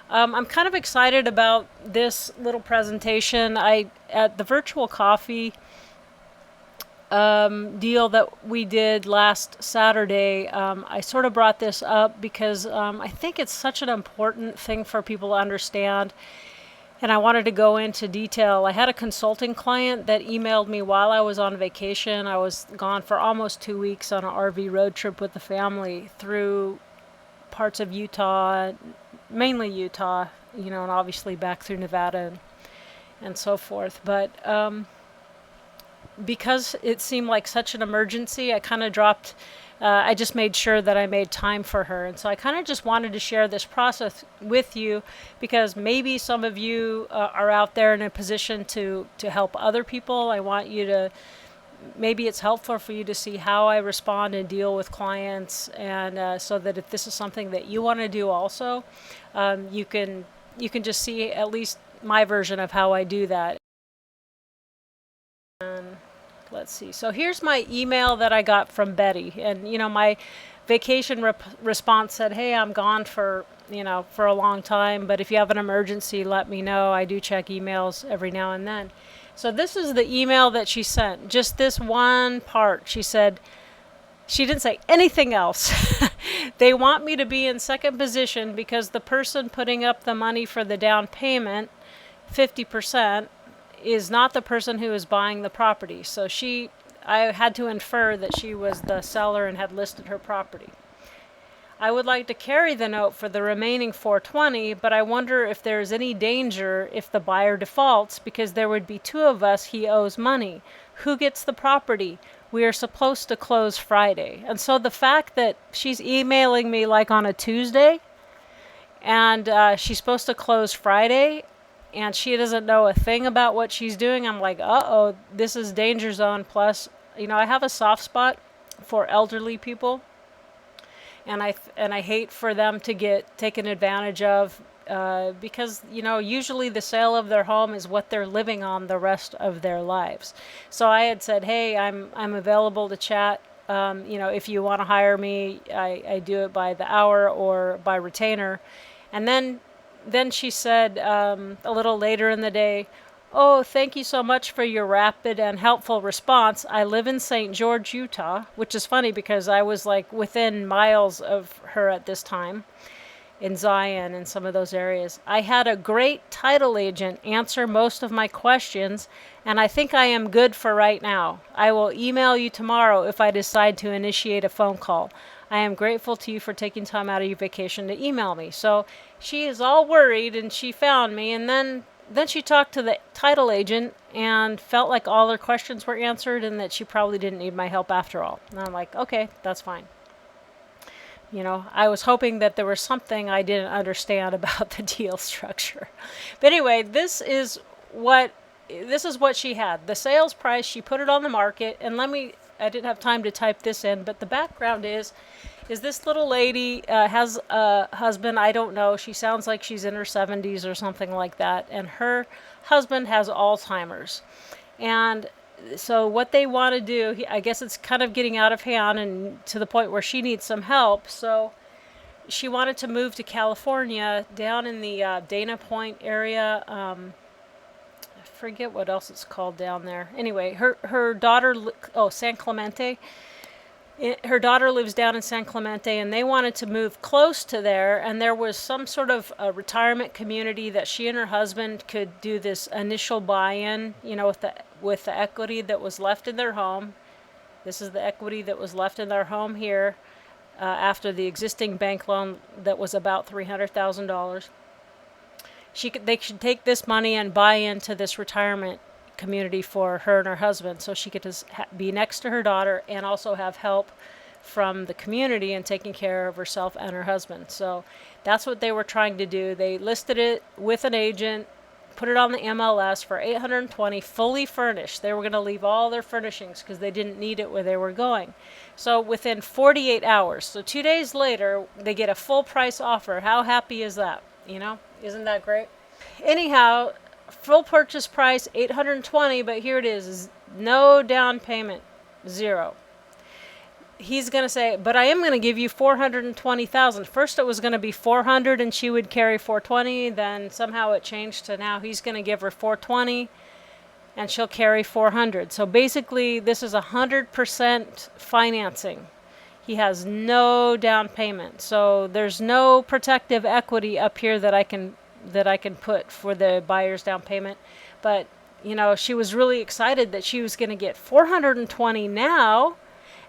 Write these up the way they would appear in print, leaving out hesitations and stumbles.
I'm kind of excited about this little presentation. At the virtual coffee deal that we did last Saturday, I sort of brought this up because I think it's such an important thing for people to understand. And I wanted to go into detail. I had a consulting client that emailed me while I was on vacation. I was gone for almost 2 weeks on an RV road trip with the family through parts of Utah, mainly Utah, and obviously back through Nevada and so forth. But because it seemed like such an emergency, I kind of dropped. I just made sure that I made time for her. And so I kind of just wanted to share this process with you because maybe some of you are out there in a position to help other people. I want you to, maybe it's helpful for you to see how I respond and deal with clients. And so that if this is something that you want to do also, you can just see at least my version of how I do that. Let's see. So here's my email that I got from Betty. And, my vacation response said, hey, I'm gone for a long time. But if you have an emergency, let me know. I do check emails every now and then. So this is the email that she sent. Just this one part. She said, she didn't say anything else. They want me to be in second position because the person putting up the money for the down payment, 50%, is not the person who is buying the property. So I had to infer that she was the seller and had listed her property. I would like to carry the note for the remaining $420, but I wonder if there is any danger if the buyer defaults because there would be two of us he owes money. Who gets the property? We are supposed to close Friday. And so the fact that she's emailing me like on a Tuesday and she's supposed to close Friday, and she doesn't know a thing about what she's doing, I'm like, uh-oh, this is danger zone. Plus, I have a soft spot for elderly people, and I hate for them to get taken advantage of because, usually the sale of their home is what they're living on the rest of their lives. So I had said, hey, I'm available to chat. If you want to hire me, I do it by the hour or by retainer. And then she said a little later in the day, oh, thank you so much for your rapid and helpful response. I live in St. George, Utah, which is funny because I was like within miles of her at this time in Zion and some of those areas. I had a great title agent answer most of my questions, and I think I am good for right now. I will email you tomorrow if I decide to initiate a phone call. I am grateful to you for taking time out of your vacation to email me. So she is all worried, and she found me, and then she talked to the title agent and felt like all her questions were answered and that she probably didn't need my help after all. And I'm like, okay, that's fine. I was hoping that there was something I didn't understand about the deal structure. But anyway, this is what she had. The sales price, she put it on the market, and I didn't have time to type this in, but the background is this little lady has a husband, I don't know, she sounds like she's in her 70s or something like that, and her husband has Alzheimer's. And so what they want to do, I guess it's kind of getting out of hand and to the point where she needs some help. So she wanted to move to California, down in the Dana Point area. I forget what else it's called down there. Anyway, her daughter, San Clemente. Her daughter lives down in San Clemente, and they wanted to move close to there, and there was some sort of a retirement community that she and her husband could do this initial buy-in, with the equity that was left in their home. This is the equity that was left in their home here after the existing bank loan that was about $300,000. They should take this money and buy into this retirement community for her and her husband, so she could just be next to her daughter and also have help from the community in taking care of herself and her husband. So that's what they were trying to do. They listed it with an agent, put it on the MLS for $820, fully furnished. They were going to leave all their furnishings because they didn't need it where they were going. So within 48 hours, so 2 days later, they get a full price offer. How happy is that? Isn't that great? Anyhow, full purchase price $820, but here it is no down payment, 0. he's going to say, but I am going to give you 420,000. First it was going to be 400 and she would carry 420. Then somehow it changed to now he's going to give her 420 and she'll carry 400. So basically this is 100% financing. He has no down payment. So there's no protective equity up here that I can put for the buyer's down payment. But, you know, she was really excited that she was going to get 420 now,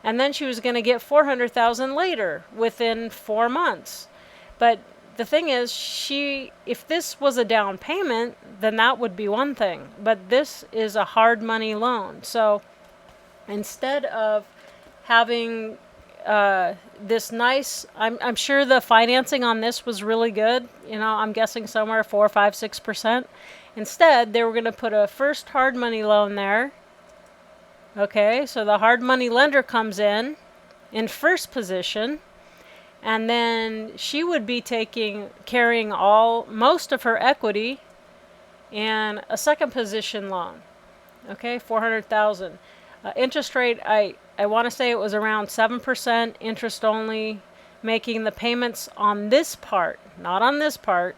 and then she was going to get 400,000 later within 4 months. But the thing is, if this was a down payment, then that would be one thing. But this is a hard money loan. So instead of having this nice, I'm sure the financing on this was really good. You know, I'm guessing somewhere 4, 5, 6%. Instead, they were going to put a first hard money loan there. Okay, so the hard money lender comes in first position, and then she would be carrying most of her equity and a second position loan. Okay, 400,000. Interest rate, I want to say it was around 7% interest only, making the payments on this part, not on this part.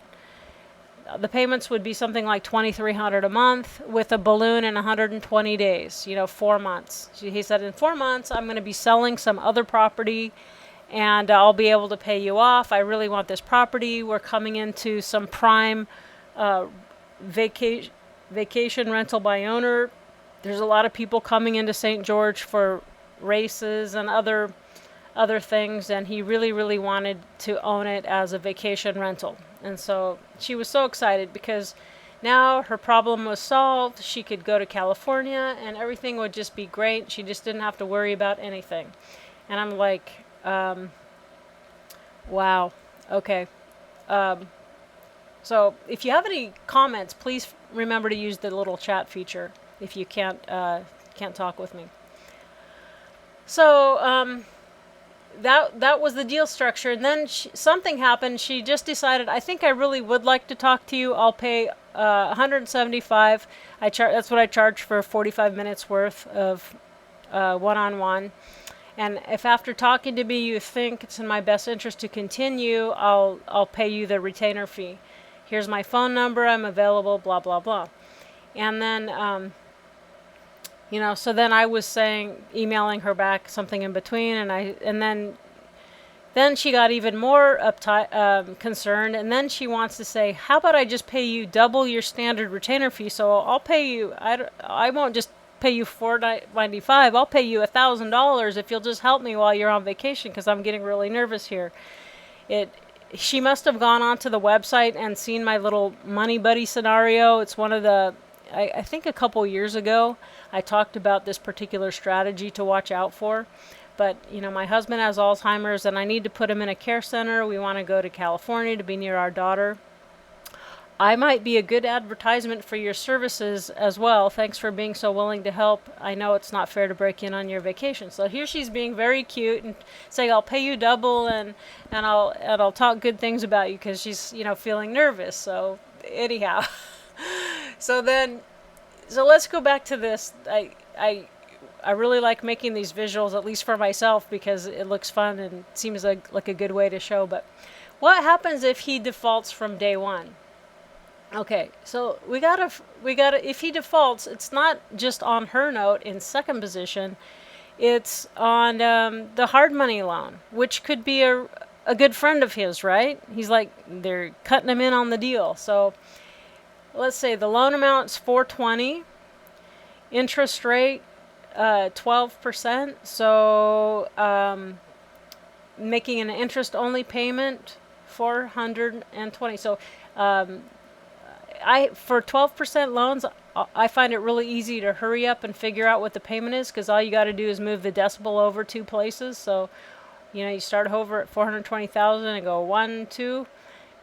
The payments would be something like $2,300 a month with a balloon in 120 days, 4 months. He said, in 4 months, I'm going to be selling some other property and I'll be able to pay you off. I really want this property. We're coming into some prime vacation rental by owner. There's a lot of people coming into St. George for races and other things, and he really, really wanted to own it as a vacation rental. And so she was so excited because now her problem was solved. She could go to California and everything would just be great. She just didn't have to worry about anything. And I'm like, wow, okay. So if you have any comments, please remember to use the little chat feature if you can't talk with me. So that was the deal structure, and then something happened. She just decided, I think I really would like to talk to you. I'll pay $175. That's what I charge for 45 minutes worth of one-on-one. And if after talking to me you think it's in my best interest to continue, I'll pay you the retainer fee. Here's my phone number. I'm available. Blah blah blah. And then so then I was emailing her back something in between, and then she got even more uptight, concerned, and then she wants to say, how about I just pay you double your standard retainer fee? So I'll pay you, I won't just pay you $495, I'll pay you $1,000 if you'll just help me while you're on vacation, because I'm getting really nervous here. She must have gone onto the website and seen my little money buddy scenario. It's one of the, I think a couple years ago, I talked about this particular strategy to watch out for. But, my husband has Alzheimer's and I need to put him in a care center. We want to go to California to be near our daughter. I might be a good advertisement for your services as well. Thanks for being so willing to help. I know it's not fair to break in on your vacation. So here she's being very cute and saying, I'll pay you double and I'll talk good things about you, because she's, feeling nervous. So anyhow. So let's go back to this. I really like making these visuals, at least for myself, because it looks fun and seems like a good way to show. But what happens if he defaults from day one? Okay, so we gotta, if he defaults, it's not just on her note in second position, it's on the hard money loan, which could be a good friend of his, right? He's like, they're cutting him in on the deal. So let's say the loan amount's $420, interest rate 12%. So making an interest only payment $420. So for 12% loans, I find it really easy to hurry up and figure out what the payment is, because all you got to do is move the decimal over 2 places. So you start over at 420,000 and go 1, 2.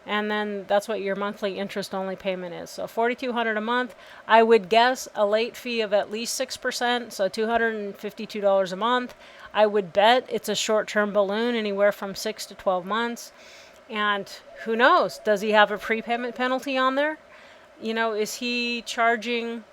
And then that's what your monthly interest only payment is. So $4,200 a month. I would guess a late fee of at least 6%, so $252 a month. I would bet it's a short-term balloon, anywhere from 6 to 12 months. And who knows? Does he have a prepayment penalty on there? Is he charging?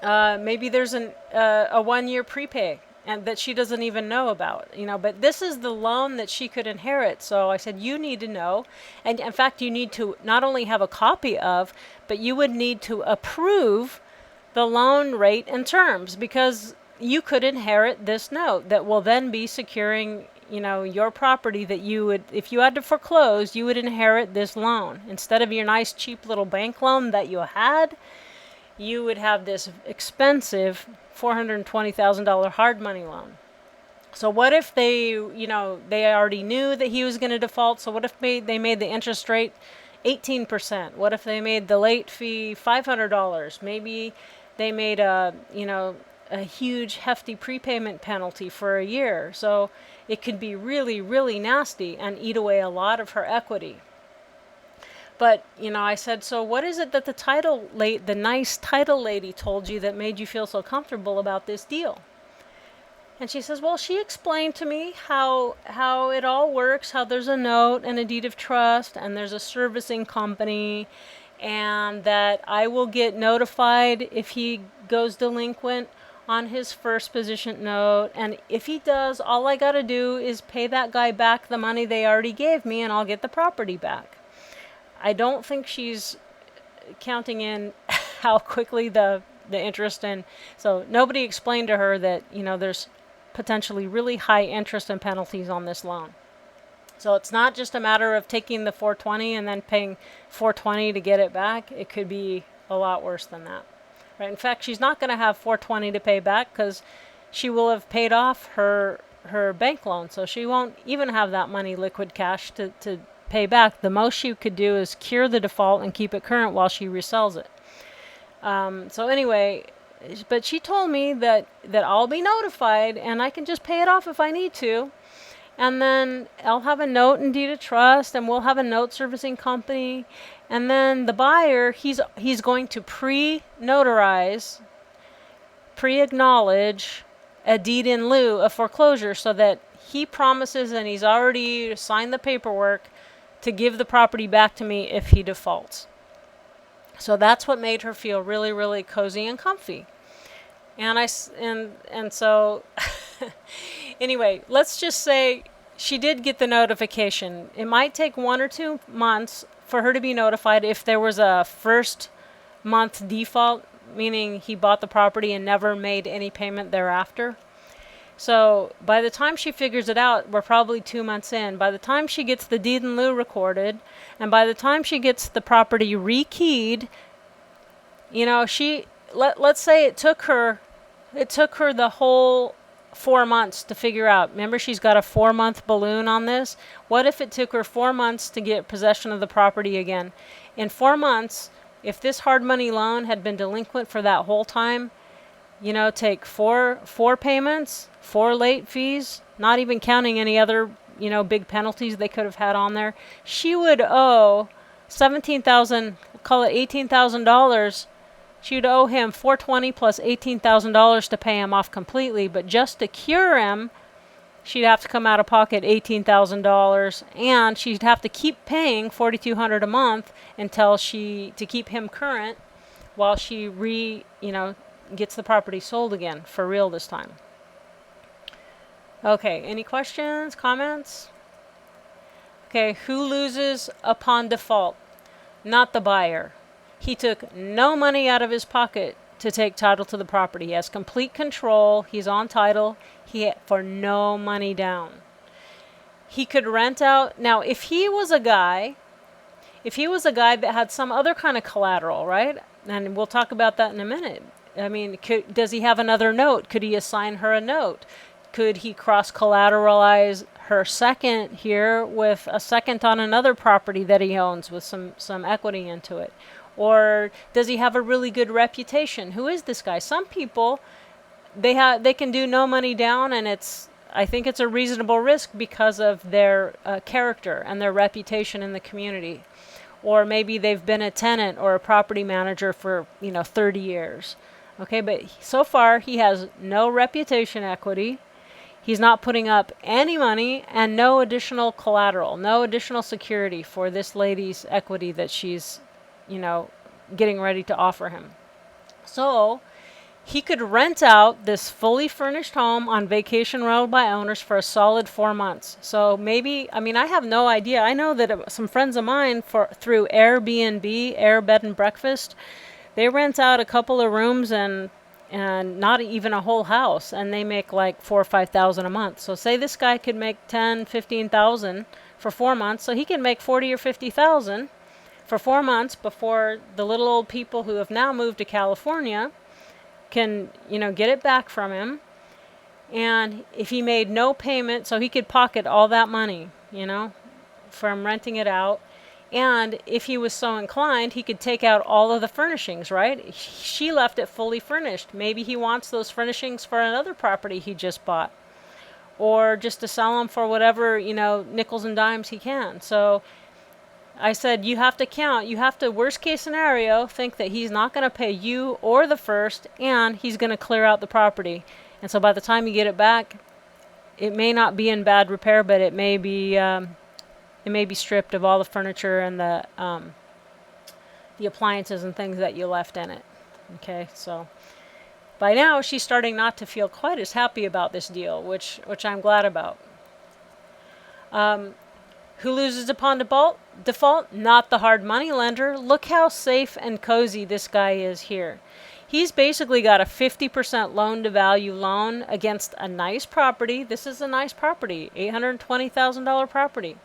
Maybe there's a 1-year prepay. and that she doesn't even know about, but this is the loan that she could inherit. So I said, you need to know. And in fact, you need to not only have a copy of, but you would need to approve the loan rate and terms, because you could inherit this note that will then be securing, your property, that you would, if you had to foreclose, you would inherit this loan. Instead of your nice cheap little bank loan that you had, you would have this expensive $420,000 hard money loan. So what if they already knew that he was going to default? So what if they made the interest rate 18%? What if they made the late fee $500? Maybe they made a huge hefty prepayment penalty for a year. So it could be really, really nasty and eat away a lot of her equity. But, I said, so what is it that the nice title lady told you that made you feel so comfortable about this deal? And she says, well, she explained to me how it all works, how there's a note and a deed of trust, and there's a servicing company, and that I will get notified if he goes delinquent on his first position note. And if he does, all I got to do is pay that guy back the money they already gave me, and I'll get the property back. I don't think she's counting in how quickly the interest, and so nobody explained to her that, there's potentially really high interest and penalties on this loan. So it's not just a matter of taking the $420 and then paying $420 to get it back. It could be a lot worse than that. Right? In fact, she's not going to have $420 to pay back, because she will have paid off her bank loan. So she won't even have that money liquid cash to pay back. The most she could do is cure the default and keep it current while she resells it. So anyway, but she told me that I'll be notified and I can just pay it off if I need to. And then I'll have a note and deed of trust, and we'll have a note servicing company. And then the buyer, he's going to pre-notarize, pre-acknowledge a deed in lieu of foreclosure, so that he promises, and he's already signed the paperwork, to give the property back to me if he defaults. So that's what made her feel really, really cozy and comfy. And so anyway, let's just say she did get the notification. It might take 1 or 2 months for her to be notified if there was a first month default, meaning he bought the property and never made any payment thereafter. So by the time she figures it out, we're probably 2 months in. By the time she gets the deed in lieu recorded, and by the time she gets the property rekeyed, let's say it took her the whole 4 months to figure out. Remember, she's got a 4-month balloon on this. What if it took her 4 months to get possession of the property again? In 4 months, if this hard money loan had been delinquent for that whole time, take four payments, 4 late fees, not even counting any other, big penalties they could have had on there, she would owe $17,000, call it $18,000. She would owe him $420 plus $18,000 to pay him off completely. But just to cure him, she'd have to come out of pocket $18,000, and she'd have to keep paying $4,200 a month to keep him current, while she gets the property sold again for real this time. Okay, any questions, comments? Okay, who loses upon default? Not the buyer. He took no money out of his pocket to take title to the property. He has complete control. He's on title. For no money down. He could rent out. Now, if he was a guy that had some other kind of collateral, right? And we'll talk about that in a minute. I mean, does he have another note? Could he assign her a note? Could he cross-collateralize her second here with a second on another property that he owns with some equity into it? Or does he have a really good reputation? Who is this guy? Some people, they can do no money down, and I think it's a reasonable risk because of their character and their reputation in the community. Or maybe they've been a tenant or a property manager for 30 years. Okay, but so far he has no reputation equity. He's not putting up any money, and no additional collateral, no additional security for this lady's equity that she's, getting ready to offer him. So he could rent out this fully furnished home on vacation rental by owners for a solid 4 months. So maybe, I mean, I have no idea. I know that some friends of mine through Airbnb, Air Bed and Breakfast, they rent out a couple of rooms and not even a whole house, and they make like 4 or 5,000 a month. So say this guy could make 10, 15,000 for 4 months, so he can make 40 or 50,000 for 4 months before the little old people who have now moved to California can, get it back from him. And if he made no payment, so he could pocket all that money, from renting it out. And if he was so inclined, he could take out all of the furnishings, right? She left it fully furnished. Maybe he wants those furnishings for another property he just bought, or just to sell them for whatever, nickels and dimes he can. So I said, you have to, worst case scenario, think that he's not going to pay you or the first, and he's going to clear out the property. And so by the time you get it back, it may not be in bad repair, but it may be stripped of all the furniture and the appliances and things that you left in it. Okay, so by now she's starting not to feel quite as happy about this deal, which I'm glad about. Who loses upon default? Not the hard money lender. Look how safe and cozy this guy is here. He's basically got a 50% loan to value loan against a nice property. This is a nice property, $820,000 property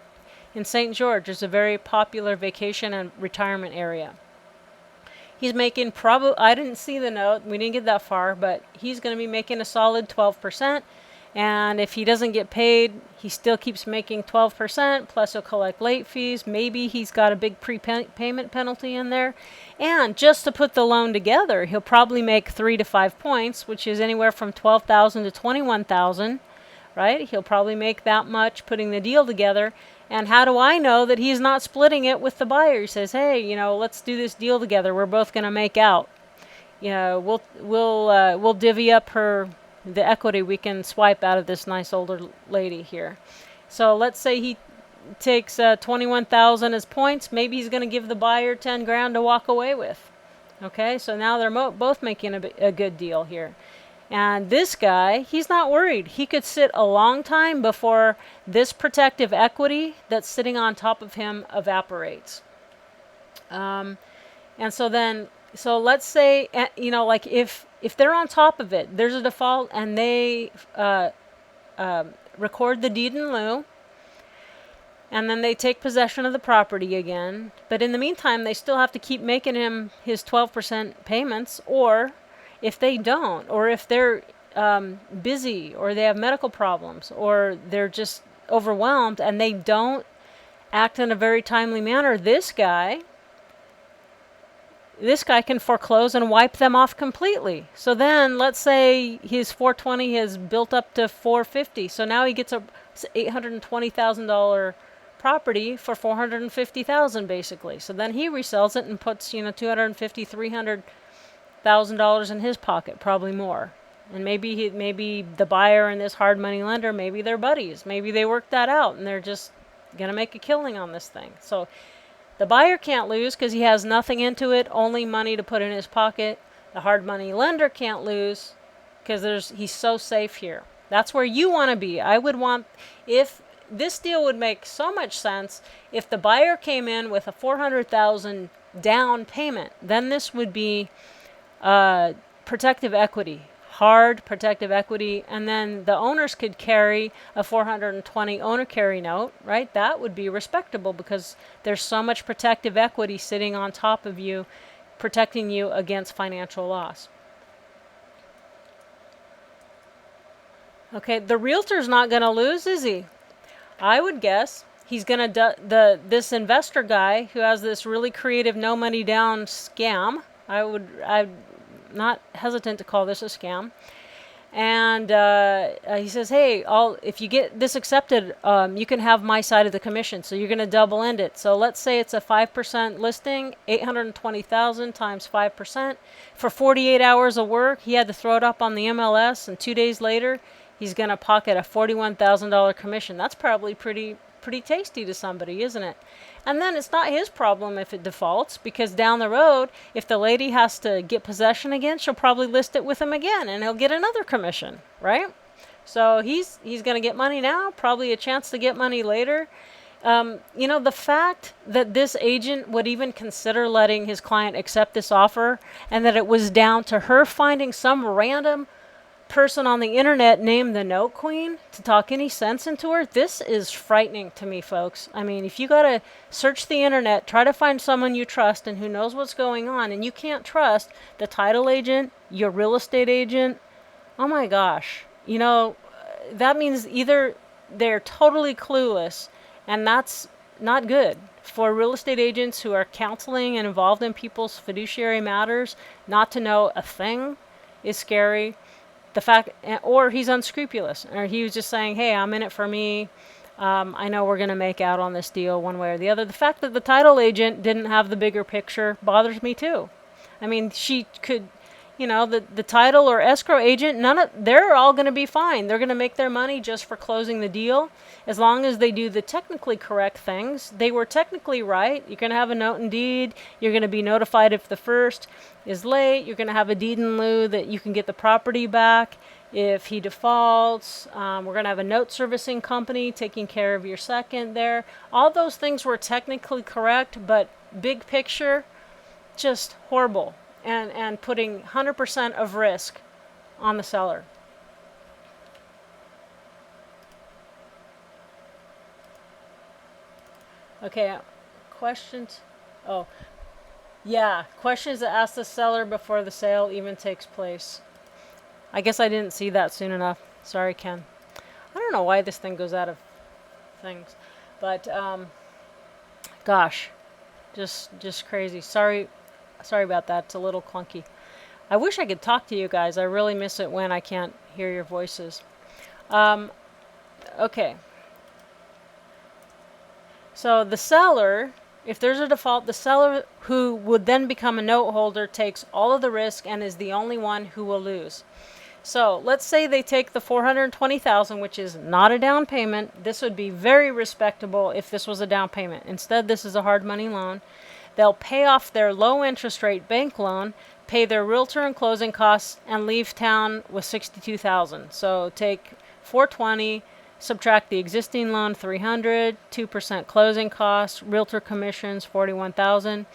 in St. George. It's a very popular vacation and retirement area. He's making I didn't see the note, we didn't get that far, but he's going to be making a solid 12%. And if he doesn't get paid, he still keeps making 12%, plus he'll collect late fees. Maybe he's got a big prepayment penalty in there. And just to put the loan together, he'll probably make 3 to 5 points, which is anywhere from $12,000 to $21,000, right? He'll probably make that much putting the deal together. And how do I know that he's not splitting it with the buyer? He says, hey, let's do this deal together. We're both going to make out. We'll divvy up the equity we can swipe out of this nice older lady here. So let's say he takes 21,000 as points. Maybe he's going to give the buyer 10 grand to walk away with. Okay, so now they're both making a good deal here. And this guy, he's not worried. He could sit a long time before this protective equity that's sitting on top of him evaporates. And so let's say, like if they're on top of it, there's a default, and they record the deed in lieu, and then they take possession of the property again. But in the meantime, they still have to keep making him his 12% payments, or if they don't, or if they're busy, or they have medical problems, or they're just overwhelmed and they don't act in a very timely manner, this guy can foreclose and wipe them off completely. So then let's say his 420 has built up to 450. So now he gets a $820,000 property for $450,000 basically. So then he resells it and puts, $250,000, $300,000 in his pocket, probably more. And maybe the buyer and this hard money lender, maybe they're buddies. Maybe they worked that out and they're just going to make a killing on this thing. So the buyer can't lose because he has nothing into it, only money to put in his pocket. The hard money lender can't lose because he's so safe here. That's where you want to be. If this deal would make so much sense if the buyer came in with a $400,000 down payment, then this would be protective equity. Hard protective equity, and then the owners could carry a 420 owner carry note, right? That would be respectable because there's so much protective equity sitting on top of you, protecting you against financial loss. Okay, the realtor's not going to lose, is he? I would guess he's going to this investor guy who has this really creative no money down scam. I'm not hesitant to call this a scam. And he says, hey, if you get this accepted, you can have my side of the commission. So you're going to double end it. So let's say it's a 5% listing, $820,000 times 5%. For 48 hours of work, he had to throw it up on the MLS, and 2 days later, he's going to pocket a $41,000 commission. That's probably pretty pretty tasty to somebody, isn't it? And then it's not his problem if it defaults, because down the road, if the lady has to get possession again, she'll probably list it with him again, and he'll get another commission, right? So he's going to get money now, probably a chance to get money later. The fact that this agent would even consider letting his client accept this offer, and that it was down to her finding some random person on the internet named the Note Queen to talk any sense into her, this is frightening to me, folks. I mean, if you gotta search the internet, try to find someone you trust and who knows what's going on, and you can't trust the title agent, your real estate agent, oh my gosh. That means either they're totally clueless, and that's not good for real estate agents who are counseling and involved in people's fiduciary matters. Not to know a thing is scary. The fact, or he's unscrupulous, or he was just saying, hey, I'm in it for me. I know we're going to make out on this deal one way or the other. The fact that the title agent didn't have the bigger picture bothers me too. I mean, she could, the title or escrow agent, they're all going to be fine. They're going to make their money just for closing the deal. As long as they do the technically correct things, they were technically right. You're going to have a note and deed. You're going to be notified if the first is late. You're going to have a deed in lieu that you can get the property back if he defaults. We're going to have a note servicing company taking care of your second there. All those things were technically correct, but big picture, just horrible. And putting 100% of risk on the seller. Okay, questions? Oh, yeah, questions that ask the seller before the sale even takes place. I guess I didn't see that soon enough. Sorry, Ken. I don't know why this thing goes out of things, but gosh, just crazy. Sorry about that. It's a little clunky. I wish I could talk to you guys. I really miss it when I can't hear your voices. Okay. So the seller, if there's a default, the seller who would then become a note holder takes all of the risk and is the only one who will lose. So let's say they take the $420,000, which is not a down payment. This would be very respectable if this was a down payment. Instead, this is a hard money loan. They'll pay off their low interest rate bank loan, pay their realtor and closing costs, and leave town with $62,000. So take $420,000. Subtract the existing loan, $300,000, 2% closing costs, realtor commissions, $41,000,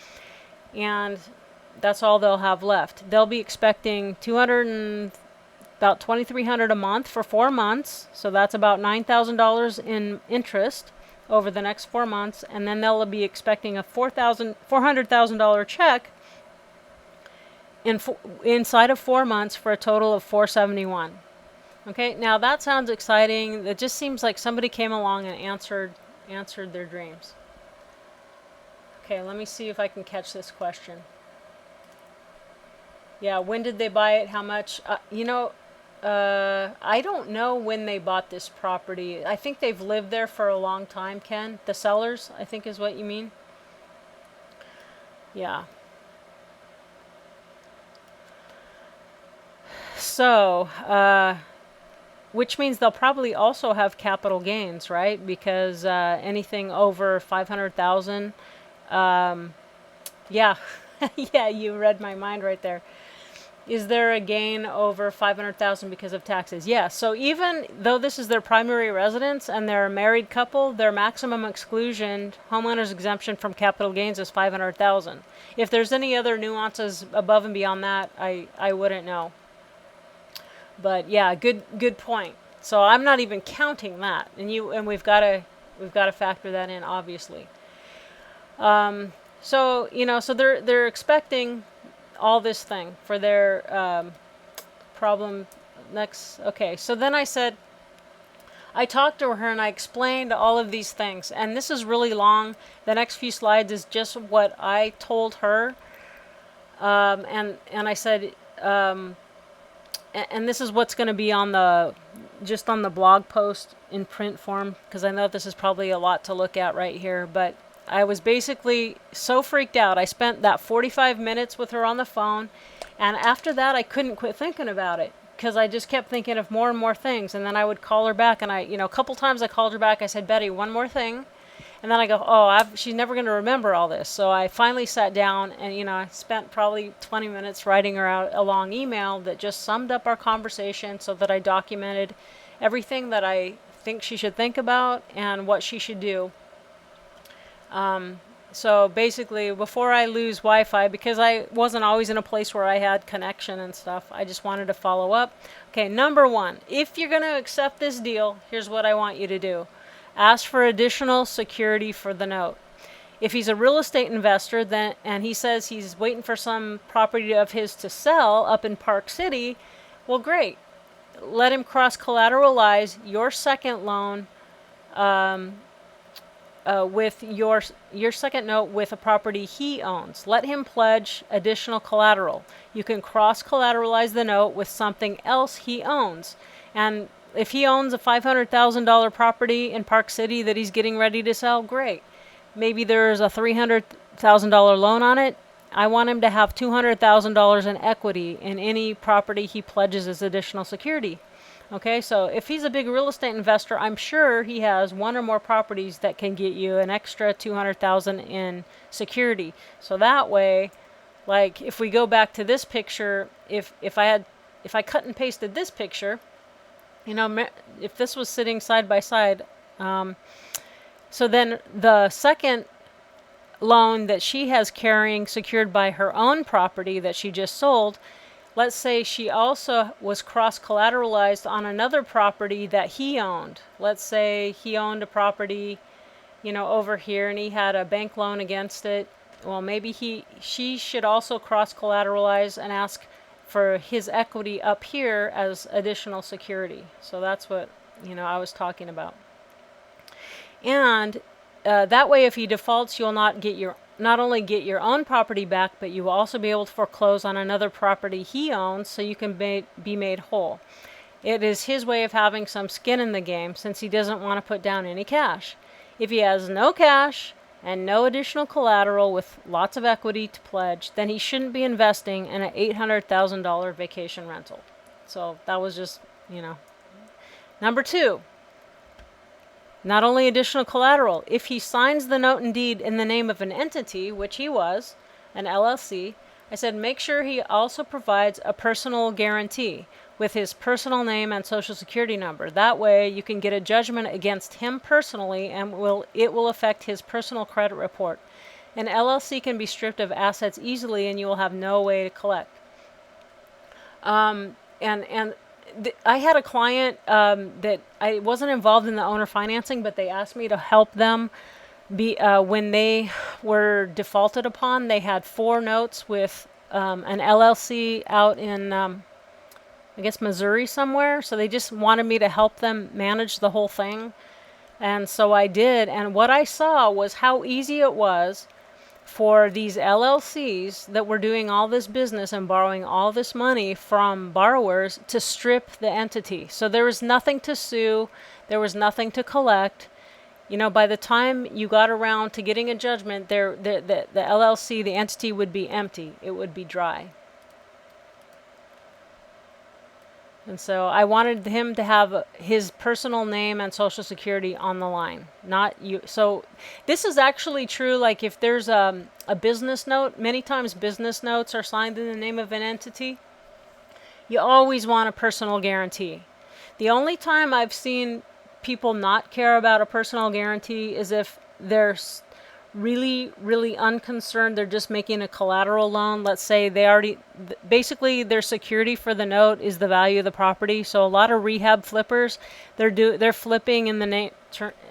and that's all they'll have left. They'll be expecting about $2,300 a month for 4 months, so that's about $9,000 in interest over the next 4 months, and then they'll be expecting a $400,000 check inside of 4 months for a total of $471,000. Okay, now that sounds exciting. It just seems like somebody came along and answered their dreams. Okay, let me see if I can catch this question. Yeah, when did they buy it? How much? I don't know when they bought this property. I think they've lived there for a long time, Ken. The sellers, I think is what you mean. Yeah. So, which means they'll probably also have capital gains, right? Because anything over 500,000, yeah, yeah, you read my mind right there. Is there a gain over 500,000 because of taxes? Yeah. So even though this is their primary residence and they're a married couple, their maximum exclusion, homeowners exemption from capital gains is 500,000. If there's any other nuances above and beyond that, I wouldn't know. But yeah, good point. So I'm not even counting that, and we've got to factor that in, obviously. So so they're expecting all this thing for their problem next. Okay, so then I talked to her and I explained all of these things, and this is really long. The next few slides is just what I told her, and I said. And this is what's going to be on the blog post in print form, because I know this is probably a lot to look at right here, but I was basically so freaked out. I spent that 45 minutes with her on the phone, and after that I couldn't quit thinking about it, because I just kept thinking of more and more things. And then I would call her back, and a couple times I called her back. I said, Betty, one more thing. And then I go, oh, she's never going to remember all this. So I finally sat down and, I spent probably 20 minutes writing her out a long email that just summed up our conversation so that I documented everything that I think she should think about and what she should do. So basically, before I lose Wi-Fi, because I wasn't always in a place where I had connection and stuff, I just wanted to follow up. Okay, number one, if you're going to accept this deal, here's what I want you to do. Ask for additional security for the note. If he's a real estate investor and he says he's waiting for some property of his to sell up in Park City, well, great. Let him cross-collateralize your second loan with your second note with a property he owns. Let him pledge additional collateral. You can cross-collateralize the note with something else he owns. And if he owns a $500,000 property in Park City that he's getting ready to sell, great. Maybe there's a $300,000 loan on it. I want him to have $200,000 in equity in any property he pledges as additional security. Okay, so if he's a big real estate investor, I'm sure he has one or more properties that can get you an extra $200,000 in security. So that way, like if we go back to this picture, if I cut and pasted this picture, if this was sitting side by side, so then the second loan that she has carrying secured by her own property that she just sold, let's say she also was cross-collateralized on another property that he owned. Let's say he owned a property, over here, and he had a bank loan against it. Well, maybe she should also cross-collateralize and ask for his equity up here as additional security. So that's what, I was talking about. And that way, if he defaults, you'll not only get your own property back, but you will also be able to foreclose on another property he owns so you can be made whole. It is his way of having some skin in the game since he doesn't want to put down any cash. If he has no cash and no additional collateral with lots of equity to pledge, then he shouldn't be investing in an $800,000 vacation rental. So that was just, Number two, not only additional collateral, if he signs the note and deed in the name of an entity, which he was, an LLC, I said make sure he also provides a personal guarantee with his personal name and social security number. That way you can get a judgment against him personally and it will affect his personal credit report. An LLC can be stripped of assets easily and you will have no way to collect. I had a client that I wasn't involved in the owner financing, but they asked me to help them when they were defaulted upon. They had 4 notes with an LLC out in, I guess, Missouri somewhere. So they just wanted me to help them manage the whole thing. And so I did. And what I saw was how easy it was for these LLCs that were doing all this business and borrowing all this money from borrowers to strip the entity. So there was nothing to sue. There was nothing to collect. By the time you got around to getting a judgment, the LLC, the entity would be empty. It would be dry. And so I wanted him to have his personal name and social security on the line, not you. So this is actually true. Like if there's a business note, many times business notes are signed in the name of an entity. You always want a personal guarantee. The only time I've seen people not care about a personal guarantee is if they're really, really unconcerned. They're just making a collateral loan. Let's say basically their security for the note is the value of the property. So a lot of rehab flippers, they're flipping in the name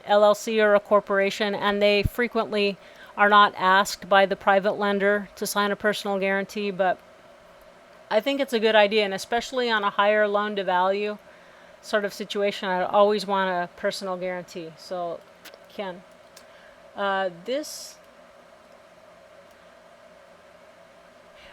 LLC or a corporation, and they frequently are not asked by the private lender to sign a personal guarantee. But I think it's a good idea, and especially on a higher loan to value sort of situation, I always want a personal guarantee. So Ken.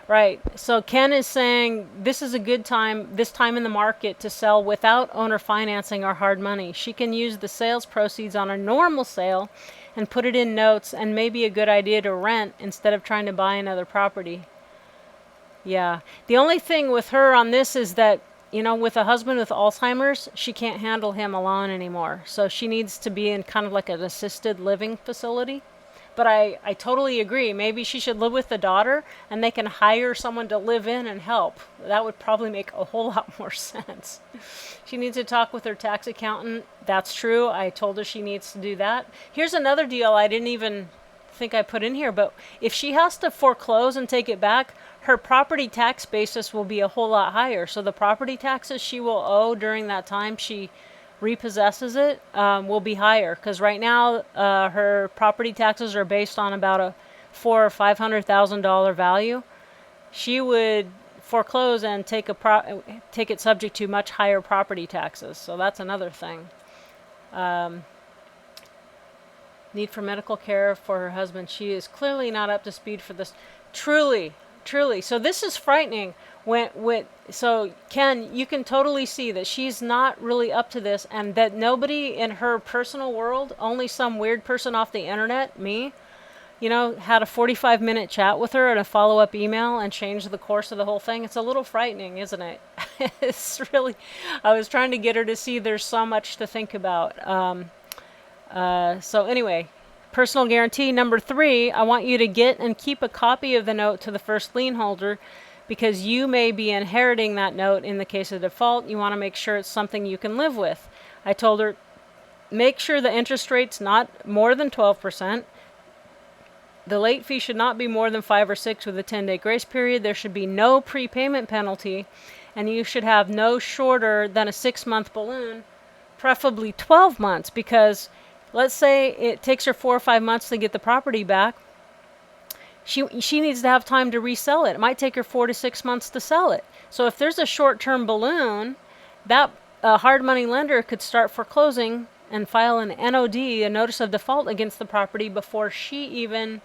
Right. So Ken is saying this is a good time, this time in the market, to sell without owner financing or hard money. She can use the sales proceeds on a normal sale and put it in notes, and maybe a good idea to rent instead of trying to buy another property. Yeah. The only thing with her on this is that with a husband with Alzheimer's, she can't handle him alone anymore. So she needs to be in kind of like an assisted living facility. But I totally agree. Maybe she should live with the daughter and they can hire someone to live in and help. That would probably make a whole lot more sense. She needs to talk with her tax accountant. That's true. I told her she needs to do that. Here's another deal I didn't even think I put in here, but if she has to foreclose and take it back, her property tax basis will be a whole lot higher. So the property taxes she will owe during that time she repossesses it will be higher, because right now her property taxes are based on about a $400,000 or $500,000 value. She would foreclose and take it subject to much higher property taxes. So that's another thing. Need for medical care for her husband. She is clearly not up to speed for this. Truly. So this is frightening. So Ken, you can totally see that she's not really up to this, and that nobody in her personal world, only some weird person off the internet, me, had a 45-minute chat with her and a follow-up email and changed the course of the whole thing. It's a little frightening, isn't it? It's really, I was trying to get her to see there's so much to think about. So anyway, personal guarantee number 3, I want you to get and keep a copy of the note to the first lien holder, because you may be inheriting that note in the case of default. You want to make sure it's something you can live with. I told her, make sure the interest rate's not more than 12%. The late fee should not be more than 5 or 6 with a 10-day grace period. There should be no prepayment penalty, and you should have no shorter than a 6-month balloon, preferably 12 months, because let's say it takes her 4 or 5 months to get the property back. She needs to have time to resell it. It might take her 4 to 6 months to sell it. So if there's a short-term balloon, that hard money lender could start foreclosing and file an NOD, a notice of default, against the property before she even,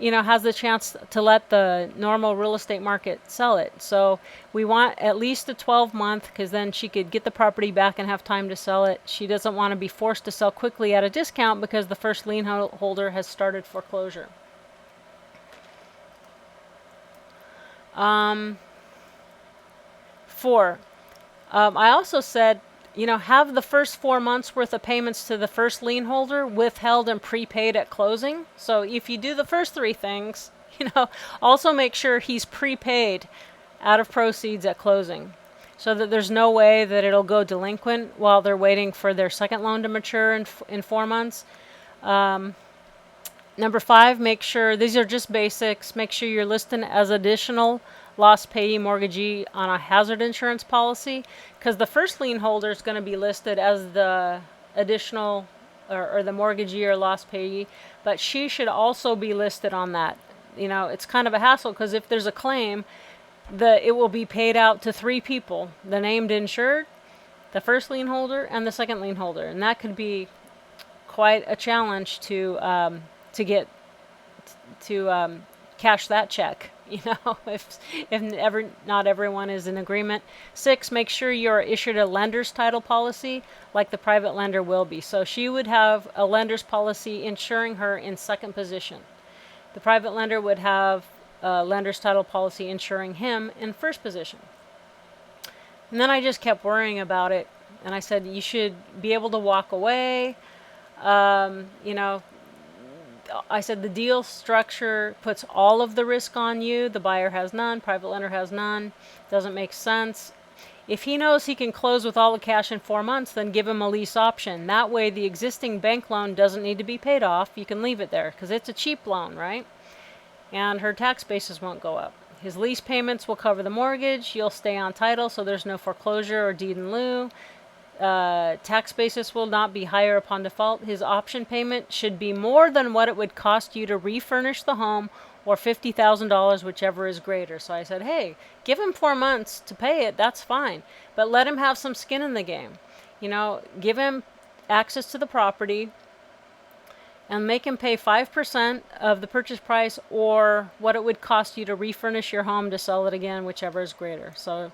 has the chance to let the normal real estate market sell it. So we want at least a 12-month, because then she could get the property back and have time to sell it. She doesn't want to be forced to sell quickly at a discount because the first lien holder has started foreclosure. 4. I also said, have the first 4 months worth of payments to the first lien holder withheld and prepaid at closing. So if you do the first 3 things, also make sure he's prepaid out of proceeds at closing, so that there's no way that it'll go delinquent while they're waiting for their second loan to mature in 4 months. Number 5, make sure, these are just basics, make sure you're listed as additional loss payee mortgagee on a hazard insurance policy, because the first lien holder is going to be listed as the additional or the mortgagee or loss payee, but she should also be listed on that. It's kind of a hassle, because if there's a claim, it will be paid out to 3 people: the named insured, the first lien holder, and the second lien holder, and that could be quite a challenge to cash that check, if not everyone is in agreement. 6, make sure you're issued a lender's title policy like the private lender will be. So she would have a lender's policy insuring her in second position. The private lender would have a lender's title policy insuring him in first position. And then I just kept worrying about it, and I said, you should be able to walk away. I said the deal structure puts all of the risk on you. The buyer has none, private lender has none. Doesn't make sense. If he knows he can close with all the cash in 4 months, then give him a lease option. That way the existing bank loan doesn't need to be paid off. You can leave it there, because it's a cheap loan, right? And her tax basis won't go up. His lease payments will cover the mortgage. You'll stay on title, so there's no foreclosure or deed in lieu. Tax basis will not be higher upon default. His option payment should be more than what it would cost you to refurnish the home, or $50,000, whichever is greater. So I said, hey, give him 4 months to pay it. That's fine. But let him have some skin in the game. Give him access to the property and make him pay 5% of the purchase price, or what it would cost you to refurnish your home to sell it again, whichever is greater. So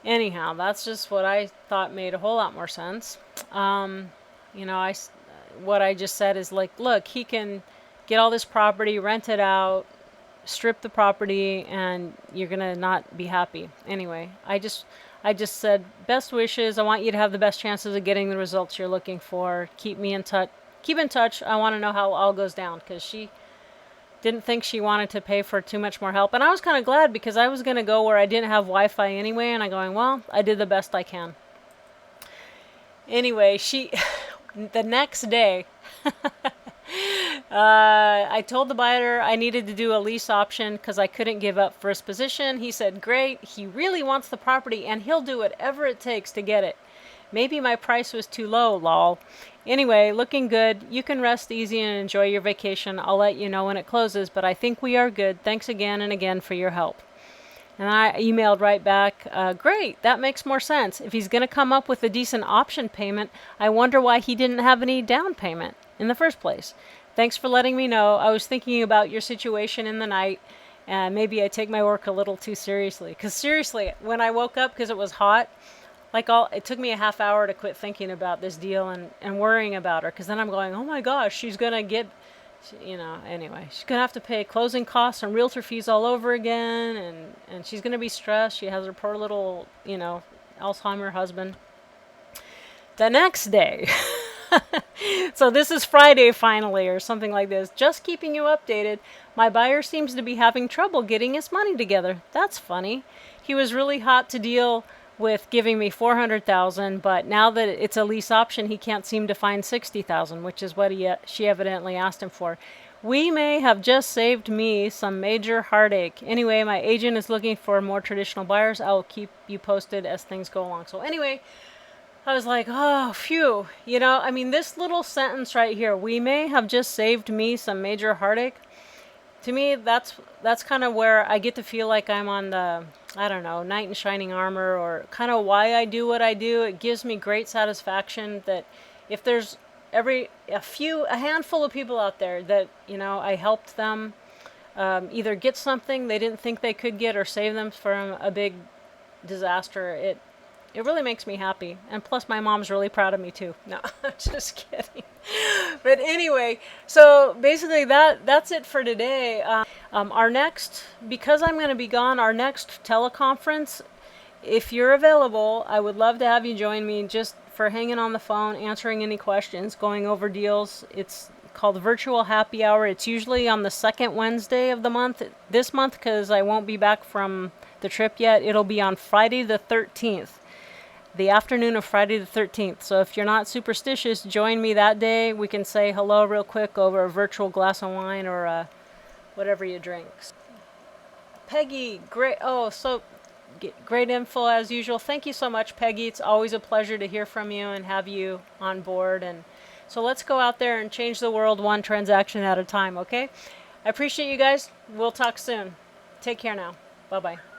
anyhow, that's just what I thought made a whole lot more sense. What I just said is like, look, he can get all this property, rent it out, strip the property, and you're going to not be happy. Anyway, I I just said, best wishes. I want you to have the best chances of getting the results you're looking for. Keep me in touch. Keep in touch. I want to know how it all goes down, because she didn't think she wanted to pay for too much more help. And I was kind of glad, because I was going to go where I didn't have Wi-Fi anyway, and I'm going, well, I did the best I can. Anyway, the next day, I told the buyer I needed to do a lease option because I couldn't give up first position. He said, great, he really wants the property and he'll do whatever it takes to get it. Maybe my price was too low, lol. Anyway, looking good. You can rest easy and enjoy your vacation. I'll let you know when it closes, but I think we are good. Thanks again and again for your help. And I emailed right back, great, that makes more sense. If he's going to come up with a decent option payment, I wonder why he didn't have any down payment in the first place. Thanks for letting me know. I was thinking about your situation in the night, and maybe I take my work a little too seriously. Because seriously, when I woke up, because it was hot, it took me a half hour to quit thinking about this deal and worrying about her. Because then I'm going, oh my gosh, she's going to get... anyway, she's going to have to pay closing costs and realtor fees all over again, and she's going to be stressed. She has her poor little, Alzheimer husband. The next day, so this is Friday finally, or something like this. Just keeping you updated, my buyer seems to be having trouble getting his money together. That's funny. He was really hot to deal with giving me $400,000, but now that it's a lease option, he can't seem to find $60,000, which is what she evidently asked him for. We may have just saved me some major heartache. Anyway, my agent is looking for more traditional buyers. I will keep you posted as things go along. So anyway, I was like, oh, phew. This little sentence right here, we may have just saved me some major heartache. To me, that's kind of where I get to feel like I'm on the, knight in shining armor, or kind of why I do what I do. It gives me great satisfaction that if there's a handful of people out there that, I helped them either get something they didn't think they could get or save them from a big disaster, it really makes me happy. And plus, my mom's really proud of me, too. No, just kidding. But anyway, so basically that's it for today. Because I'm going to be gone, our next teleconference, if you're available, I would love to have you join me just for hanging on the phone, answering any questions, going over deals. It's called Virtual Happy Hour. It's usually on the second Wednesday of the month. This month, because I won't be back from the trip yet, it'll be on Friday the 13th. The afternoon of Friday the 13th. So if you're not superstitious, join me that day. We can say hello real quick over a virtual glass of wine or whatever you drink. Peggy, great. Great info as usual. Thank you so much, Peggy. It's always a pleasure to hear from you and have you on board. And so let's go out there and change the world one transaction at a time, okay? I appreciate you guys. We'll talk soon. Take care now. Bye-bye.